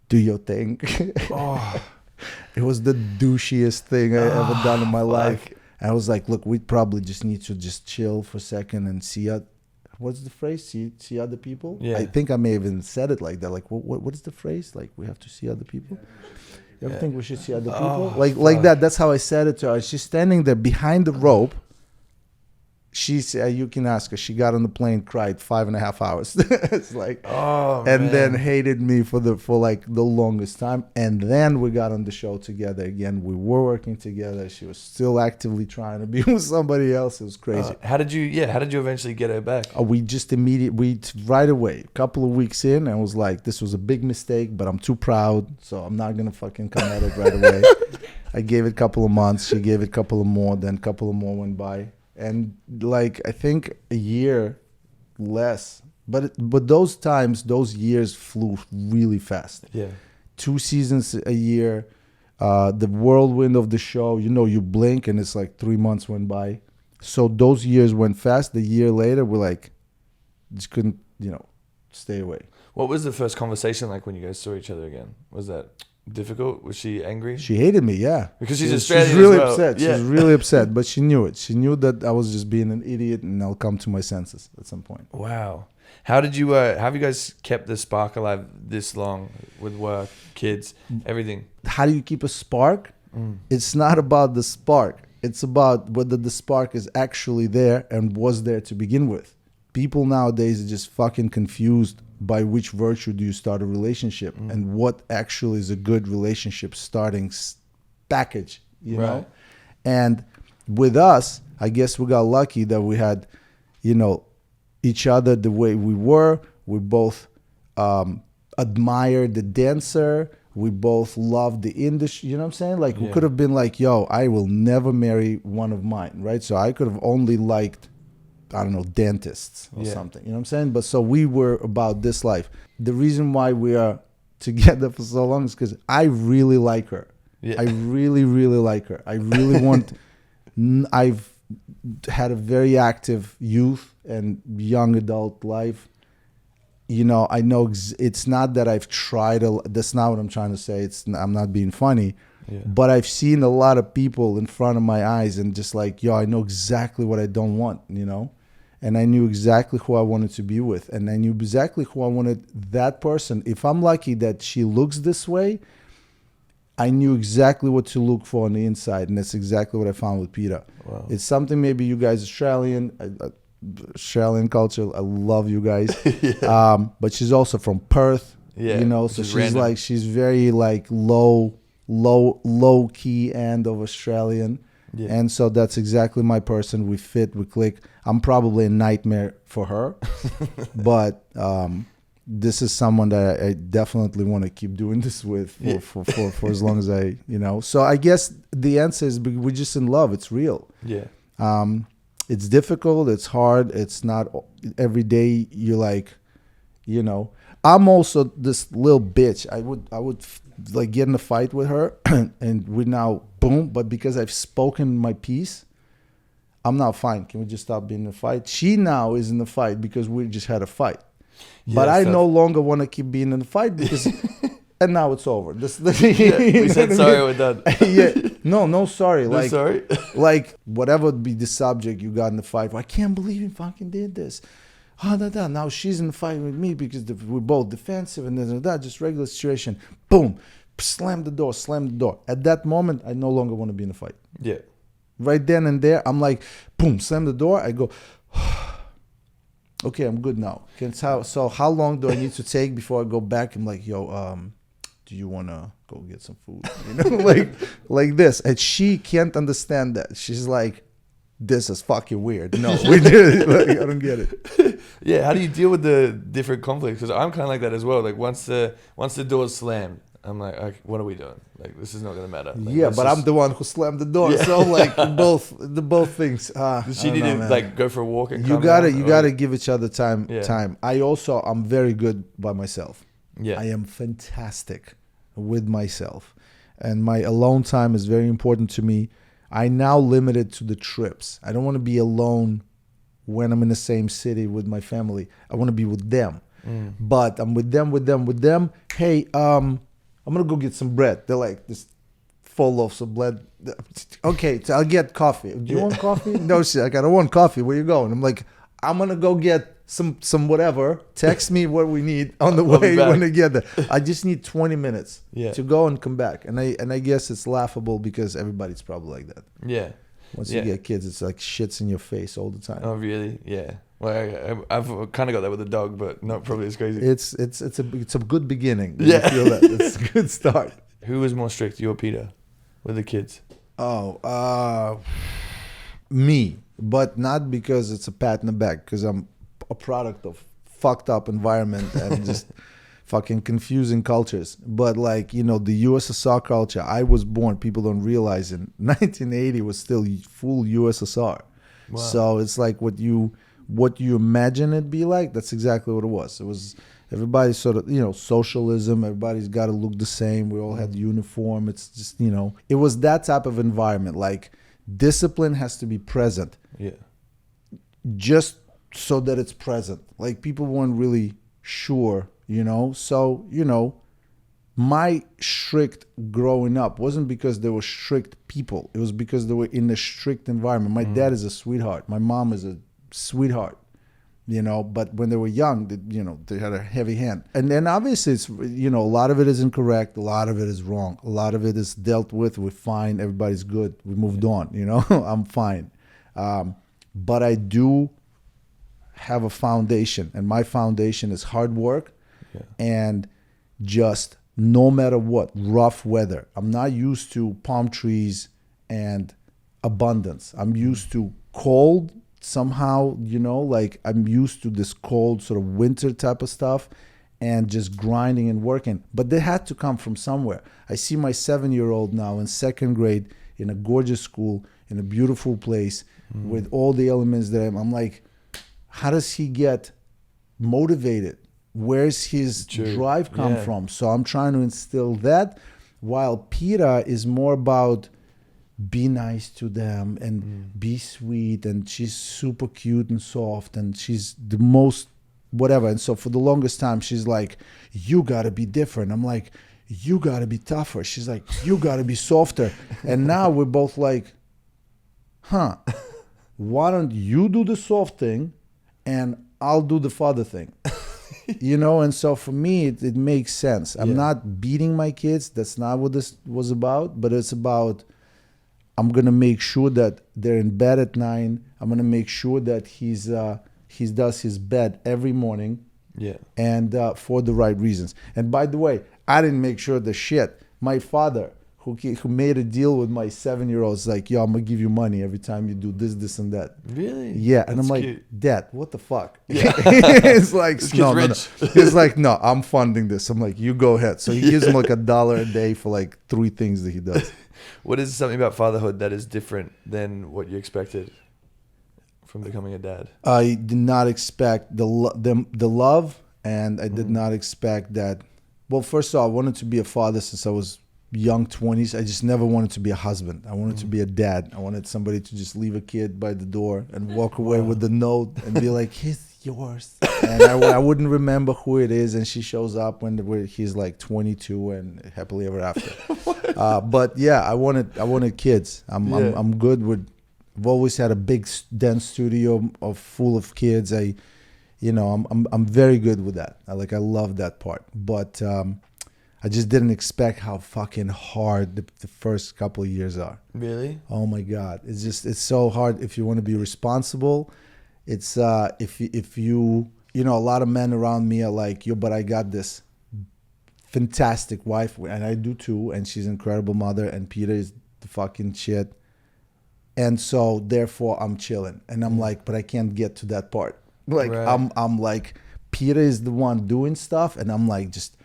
do your thing. It was the douchiest thing I ever done in my life. I was like, look, we probably just need to just chill for a second and see what's the phrase? See other people? Yeah. I think I may have even said it like that. Like, what is the phrase? Like, we have to see other people? You ever think we should see other people? Like that. That's how I said it to her. She's standing there behind the rope. She said, you can ask her. She got on the plane, cried 5.5 hours. It's like, and then hated me for like the longest time. And then we got on the show together again. We were working together. She was still actively trying to be with somebody else. It was crazy. How did you eventually get her back? We just right away, a couple of weeks in, and was like, this was a big mistake, but I'm too proud, so I'm not gonna fucking come at it right away. I gave it a couple of months. She gave it a couple of more. Then a couple of more went by. And like, I think a year less, but those years flew really fast. Yeah. 2 seasons a year, the whirlwind of the show, you blink and it's like 3 months went by. So those years went fast. The year later, we're like, just couldn't, stay away. What was the first conversation like when you guys saw each other again? Was that difficult? Was she angry? She hated me, yeah. Because she's Australian. She's really as well. upset. Yeah. She's really upset, but she knew it. She knew that I was just being an idiot, and I'll come to my senses at some point. Wow. How did you? Have you guys kept the spark alive this long with work, kids, everything? How do you keep a spark? It's not about the spark. It's about whether the spark is actually there and was there to begin with. people nowadays are just fucking confused by which virtue do you start a relationship and what actually is a good relationship starting package, you know? And with us, I guess we got lucky that we had, you know, each other the way we were. We both admired the dancer. We both loved the industry. You know what I'm saying? Like, we could have been like, yo, I will never marry one of mine, right? So I could have only liked, I don't know, dentists or something. You know what I'm saying? But so we were about this life. The reason why we are together for so long is because I really like her. I really, really like her. I really want... I've had a very active youth and young adult life. You know, I know it's not that I've tried. That's not what I'm trying to say. I'm not being funny. But I've seen a lot of people in front of my eyes and just like, yo, I know exactly what I don't want, you know? And I knew exactly who I wanted to be with. And I knew exactly who I wanted that person. If I'm lucky that she looks this way, I knew exactly what to look for on the inside. And that's exactly what I found with Peta. Wow. It's something maybe you guys Australian culture. I love you guys. But she's also from Perth, you know, so she's random. Like, she's very like low key end of Australian. And so that's exactly my person. We fit, we click. I'm probably a nightmare for her, but this is someone that I definitely want to keep doing this with for as long as I, you know. So I guess the answer is we're just in love. It's real. It's difficult. It's hard. It's not every day. You're like, you know. I'm also this little bitch. I would like get in a fight with her, and we now boom. But because I've spoken my piece, I'm now fine. Can we just stop being in a fight? She now is in the fight because we just had a fight. But I no longer want to keep being in the fight because, and now it's over. We said sorry, we're done. No, sorry. No, sorry. Like whatever would be the subject you got in the fight. I can't believe you fucking did this. Now she's in the fight with me because we're both defensive and that. Just regular situation. Boom, slam the door. At that moment, I no longer want to be in a fight. Right then and there, I'm like, boom, slam the door. I go. Okay, I'm good now. So how long do I need to take before I go back? I'm like, yo, do you want to go get some food? You know, like this. And she can't understand that. She's like, this is fucking weird. No, we did it. Like, I don't get it. How do you deal with the different conflicts? Because I'm kind of like that as well. Like once the door's slammed, I'm like, okay, what are we doing? Like, this is not gonna matter. Like, but I'm the one who slammed the door. So like the both things. Does she need to like go for a walk and you gotta give each other time. I'm very good by myself. I am fantastic with myself, and my alone time is very important to me. I now limit it to the trips. I don't want to be alone when I'm in the same city with my family. I want to be with them. But I'm with them. Hey, I'm going to go get some bread. They're like, this 4 loaves of bread. Okay, so I'll get coffee. Do you want coffee? No, she's like, I don't want coffee. Where you going? I'm like, I'm going to go get some whatever. Text me what we need on the way when I get there. I just need 20 minutes to go and come back. And I guess it's laughable because everybody's probably like that. Once you get kids, it's like shits in your face all the time. Oh, really? Yeah. Well, I've kind of got that with a dog, but not probably as crazy. It's a good beginning. You feel that. It's a good start. Who was more strict, you or Peta, with the kids? Me, but not because it's a pat in the back, because I'm a product of fucked up environment and just fucking confusing cultures. But like, you know, the USSR culture, I was born, people don't realize, in 1980 was still full USSR. Wow. So it's like what you imagine it be like, that's exactly what it was. It was everybody sort of, you know, socialism, everybody's got to look the same. We all had uniform. It's just, you know, it was that type of environment. Like, discipline has to be present. Just so that it's present. Like, people weren't really sure, you know. So, you know, my strict growing up wasn't because they were strict people. It was because they were in a strict environment. My dad is a sweetheart. My mom is a sweetheart, you know. But when they were young, you know, they had a heavy hand. And then obviously, it's, you know, a lot of it is incorrect. A lot of it is wrong. A lot of it is dealt with. We're fine. Everybody's good. We moved on, you know. I'm fine. But I do have a foundation, and my foundation is hard work and just no matter what, rough weather. I'm not used to palm trees and abundance. I'm used to cold somehow, like I'm used to this cold sort of winter type of stuff and just grinding and working. But they had to come from somewhere. I see my 7-year-old now in 2nd grade in a gorgeous school, in a beautiful place with all the elements there. I'm like, how does he get motivated? Where's his drive come from? So I'm trying to instill that, while Peta is more about be nice to them and be sweet, and she's super cute and soft, and she's the most whatever. And so for the longest time, she's like, you gotta be different. I'm like, you gotta be tougher. She's like, you gotta be softer. And now we're both like, why don't you do the soft thing and I'll do the father thing? And so for me, it makes sense. I'm not beating my kids. That's not what this was about. But it's about, I'm going to make sure that they're in bed at 9. I'm going to make sure that he does his bed every morning. Yeah. And for the right reasons. And by the way, I didn't make sure the shit. My father, who made a deal with my 7-year-old, is like, yo, I'm going to give you money every time you do this, and that. Really? Yeah. And That's I'm like, cute. Dad, what the fuck? Yeah. It's like, no. He's like, no, I'm funding this. I'm like, you go ahead. So he gives him like $1 a day for like 3 things that he does. What is something about fatherhood that is different than what you expected from becoming a dad? I did not expect the love, and I did not expect that. Well, first of all, I wanted to be a father since I was young 20s. I just never wanted to be a husband. I wanted to be a dad. I wanted somebody to just leave a kid by the door and walk away with the note and be like, he's yours. And I wouldn't remember who it is, and she shows up when he's like 22 and happily ever after. But yeah, I wanted kids. I'm good with. I've always had a big dance studio full of kids. I'm very good with that. I love that part. But I just didn't expect how fucking hard the first couple of years are. Really? Oh my God. It's so hard if you want to be responsible. It's if you a lot of men around me are like, yo, but I got this fantastic wife, and I do too, and she's an incredible mother, and Peta is the fucking shit. And so therefore I'm chilling. And I'm like, but I can't get to that part. Like I'm like, Peta is the one doing stuff, and I'm like just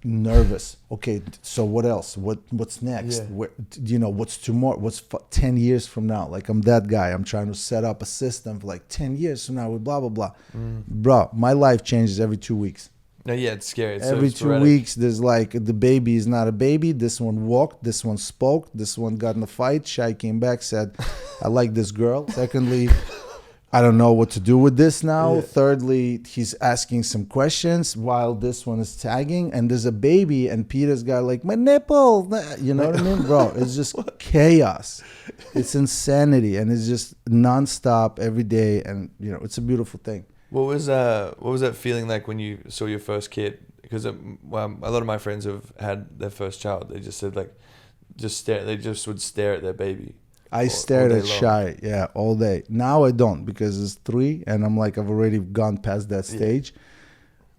nervous. Okay, so what else? What's next? What's tomorrow? What's 10 years from now? Like I'm that guy. I'm trying to set up a system for like 10 years from now with blah blah blah. Bro, my life changes every 2 weeks. No, yeah, it's scary. It's every so 2 weeks, there's like the baby is not a baby. This one walked. This one spoke. This one got in a fight. Shai came back, said, "I like this girl." Secondly, I don't know what to do with this now. Yeah. Thirdly, he's asking some questions while this one is tagging, and there's a baby, and Peter's got like, my nipple. You know what I mean? Bro, it's just chaos. It's insanity, and it's just nonstop every day, and it's a beautiful thing. What was that feeling like when you saw your first kid? Because a lot of my friends have had their first child. They just said they just would stare at their baby. I stared at Shai, all day. Now I don't, because it's 3, and I'm like, I've already gone past that stage. Yeah.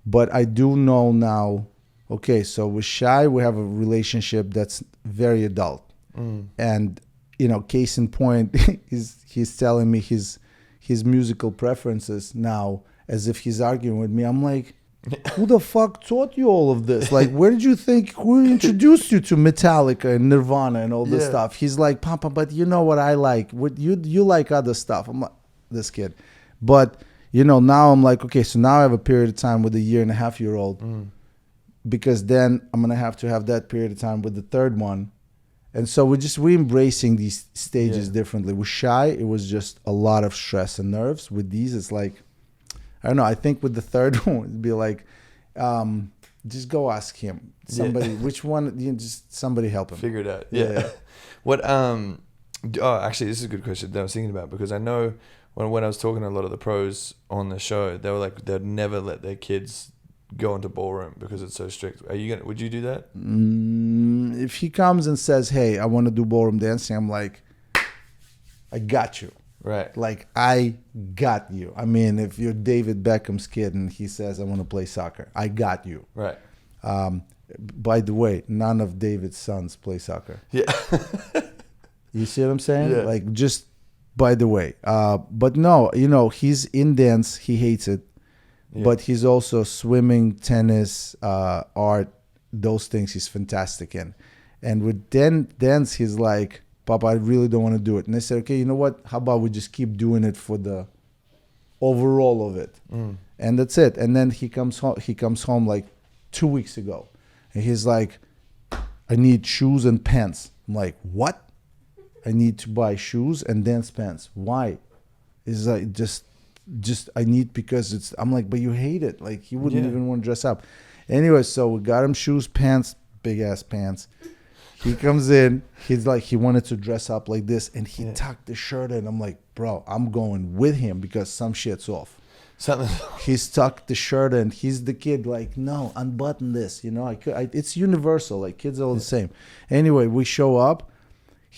But I do know now, okay, so with Shai, we have a relationship that's very adult. And, case in point, he's telling me his musical preferences now, as if he's arguing with me. I'm like, who the fuck taught you all of this? Like, where did you think, who introduced you to Metallica and Nirvana and all this stuff? He's like, Papa, but you know what I like? What you like other stuff. I'm like, this kid. But, now I'm like, okay, so now I have a period of time with a 1.5-year-old because then I'm going to have that period of time with the third one. And so we're embracing these stages differently. With Shai, it was just a lot of stress and nerves. With these, it's like, I don't know. I think with the third one, it'd be like, just go ask him. Somebody, which one? Just somebody help him. Figure it out. Yeah. What? Actually, this is a good question that I was thinking about, because I know when I was talking to a lot of the pros on the show, they were like, they'd never let their kids go into ballroom because it's so strict. Would you do that? If he comes and says, "Hey, I want to do ballroom dancing," I'm like, I got you. Right. Like, I got you. I mean, if you're David Beckham's kid and he says, I want to play soccer, I got you. Right. By the way, none of David's sons play soccer. Yeah. You see what I'm saying? Yeah. Like, just by the way. But no, you know, he's in dance. He hates it. Yeah. But he's also swimming, tennis, art, those things he's fantastic in. And with dance, he's like, Papa, I really don't want to do it. And I said, okay, you know what? How about we just keep doing it for the overall of it? And that's it. And then he comes home like 2 weeks ago. And he's like, I need shoes and pants. I'm like, what? I need to buy shoes and dance pants. Why? It's like, just I need, because it's, I'm like, but you hate it. Like, he wouldn't even want to dress up. Anyway, so we got him shoes, pants, big ass pants. He comes in, he's like, he wanted to dress up like this, and he tucked the shirt in. I'm like, bro, I'm going with him because some shit's off. He's tucked the shirt in. He's the kid, like, no, unbutton this. You know, it's universal. Like, kids are all the same. Anyway, we show up.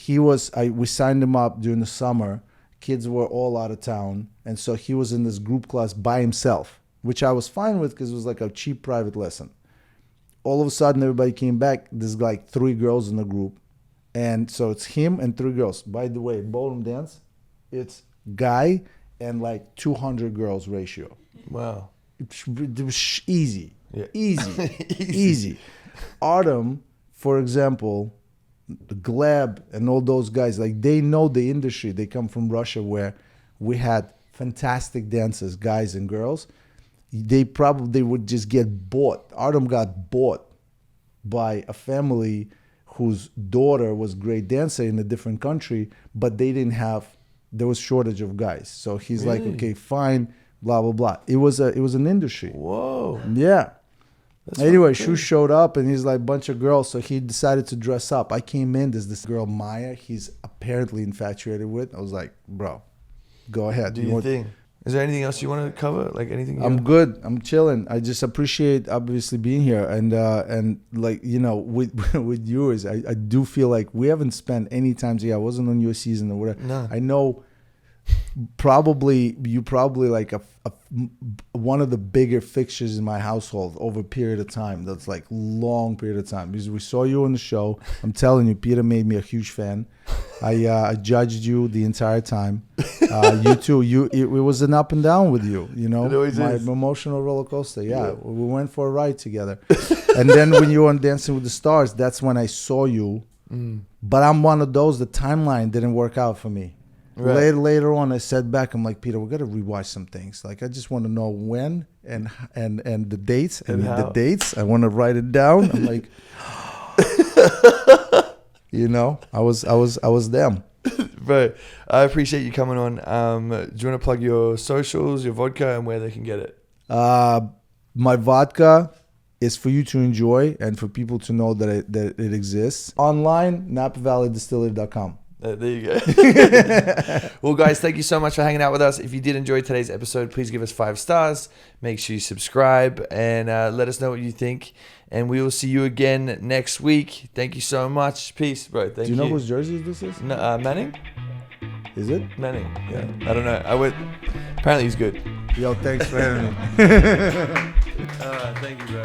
We signed him up during the summer. Kids were all out of town. And so he was in this group class by himself, which I was fine with because it was like a cheap private lesson. All of a sudden, everybody came back. There's like 3 girls in the group. And so it's him and 3 girls. By the way, ballroom dance, it's guy and like 200 girls ratio. Wow. It was easy. Yeah. Easy. Autumn, for example, Gleb and all those guys, like, they know the industry. They come from Russia, where we had fantastic dancers, guys and girls. They would just get bought. Autumn got bought by a family whose daughter was great dancer in a different country, but there was shortage of guys. So he's like, okay, fine, blah, blah, blah. It was an industry. Whoa. Yeah. That's anyway, Shu showed up, and he's like, bunch of girls. So he decided to dress up. I came in. There's this girl, Maya, he's apparently infatuated with. I was like, bro, go ahead. Do your thing. Is there anything else you want to cover? Like anything? I'm good. I'm chilling. I just appreciate, obviously, being here. And like, you know, with yours, I do feel like we haven't spent any time together. I wasn't on your season or whatever. No. I know you probably like one of the bigger fixtures in my household over a period of time. That's like long period of time, because we saw you on the show. I'm telling you, Peter made me a huge fan. I judged you the entire time. You too. It was an up and down with you. You know, my emotional roller coaster. Yeah, we went for a ride together. And then when you were on Dancing with the Stars, that's when I saw you. But I'm one of those. The timeline didn't work out for me. Right. Later on, I said back, I'm like, Peter, we got to rewatch some things. Like, I just want to know when and the dates and the dates. I want to write it down. I'm like, you know, I was them. Bro, I appreciate you coming on. Do you want to plug your socials, your vodka, and where they can get it? My vodka is for you to enjoy and for people to know that it exists. Online, NapaValleyDistillery.com. There you go. Well, guys, thank you so much for hanging out with us. If you did enjoy today's episode, please give us 5 stars. Make sure you subscribe and let us know what you think. And we will see you again next week. Thank you so much. Peace, bro. Thank you. Do you know whose jersey this is? No, Manning? Is it? Manning. Yeah. I don't know. Apparently he's good. Yo, thanks for having me. Thank you, bro.